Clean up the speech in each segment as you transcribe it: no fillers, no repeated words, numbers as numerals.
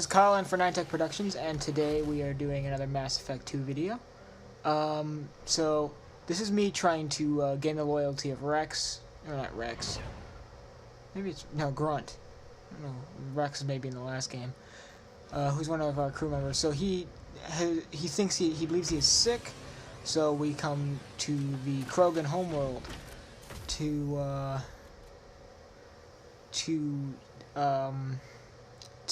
is Collin for Tech Productions, and today we are doing another Mass Effect 2 video. So this is me trying to gain the loyalty of Rex, or not Rex. Maybe it's no Grunt. I don't know. Rex may be in the last game. Who's one of our crew members? So he believes he is sick. So we come to the Krogan homeworld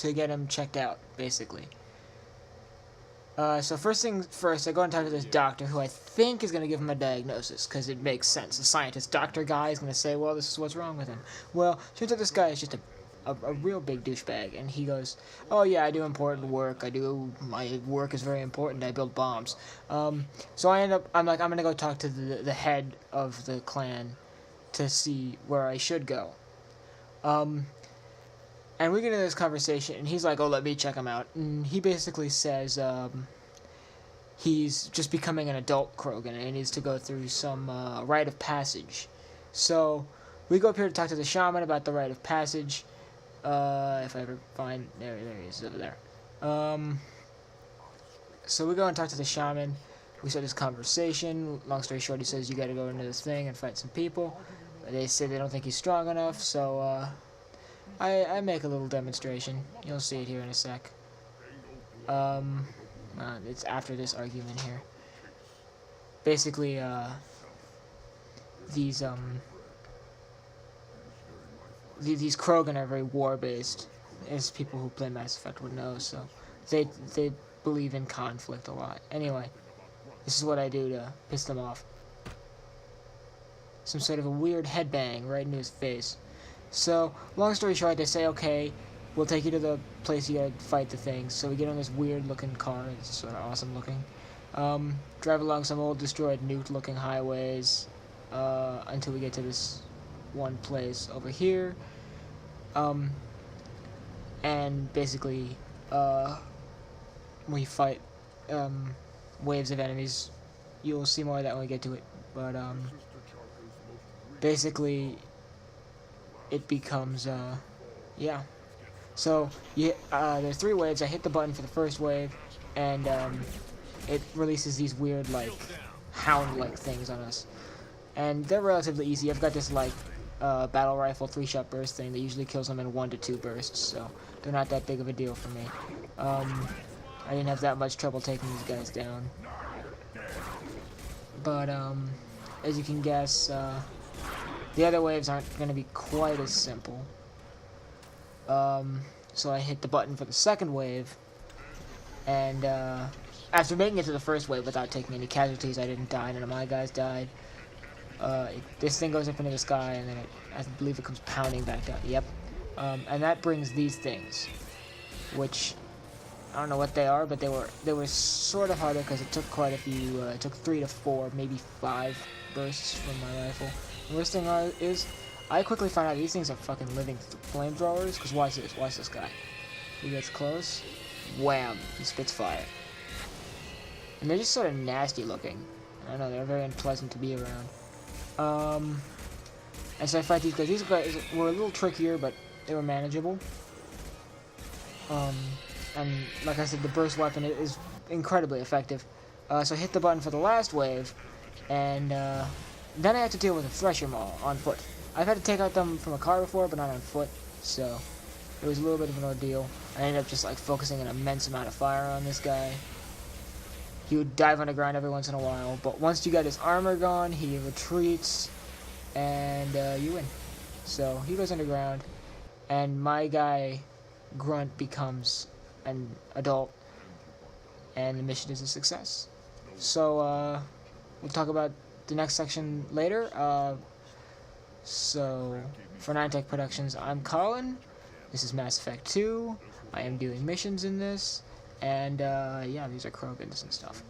to get him checked out, basically. So first things first, I go and talk to this doctor who I think is going to give him a diagnosis, because it makes sense. The scientist doctor guy is going to say, well, this is what's wrong with him. Well, turns out this guy is just a real big douchebag, and he goes, oh yeah, I do important work, my work is very important, I build bombs. So I'm going to go talk to the head of the clan to see where I should go. And we get into this conversation, and he's like, oh, let me check him out. And he basically says he's just becoming an adult Krogan, and he needs to go through some rite of passage. So we go up here to talk to the shaman about the rite of passage. If I ever find... There he is, over there. So we go and talk to the shaman. We start this conversation. Long story short, he says, you gotta go into this thing and fight some people. They say they don't think he's strong enough, so... I make a little demonstration. You'll see it here in a sec. It's after this argument here. Basically, these Krogan are very war-based, as people who play Mass Effect would know, so they believe in conflict a lot. Anyway, this is what I do to piss them off. Some sort of a weird headbang right into his face. So, long story short, they say, okay, we'll take you to the place you gotta fight the things. So we get on this weird-looking car. It's sort of awesome-looking. Drive along some old, destroyed, nuked-looking highways until we get to this one place over here. And basically, we fight waves of enemies. You'll see more of that when we get to it. But, basically... it becomes, yeah. So, there's 3 waves. I hit the button for the first wave, and, it releases these weird, like, hound-like things on us. And they're relatively easy. I've got this, like, battle rifle 3-shot burst thing that usually kills them in 1 to 2 bursts, so they're not that big of a deal for me. I didn't have that much trouble taking these guys down. But, as you can guess, the other waves aren't going to be quite as simple. So I hit the button for the second wave, and after making it to the first wave without taking any casualties, I didn't die, none of my guys died. This thing goes up into the sky, and then I believe it comes pounding back down. Yep. And that brings these things, which I don't know what they are, but they were sort of harder because it took quite a few. It took 3 to 4, maybe 5 bursts from my rifle. The worst thing is, I quickly found out these things are fucking living flamethrowers, because watch this guy. He gets close, wham, he spits fire. And they're just sort of nasty looking. I don't know, they're very unpleasant to be around. And so I fight these guys. These guys were a little trickier, but they were manageable. And like I said, the burst weapon is incredibly effective. So I hit the button for the last wave, and then I had to deal with a thresher maul on foot. I've had to take out them from a car before, but not on foot, so it was a little bit of an ordeal. I ended up just like focusing an immense amount of fire on this guy. He would dive underground every once in a while, but once you got his armor gone, he retreats, and you win. So he goes underground, and my guy, Grunt, becomes an adult, and the mission is a success. So, we'll talk about the next section later. So, for Tech Productions, I'm Collin. This is Mass Effect 2. I am doing missions in this. And, yeah, these are Krogans and stuff.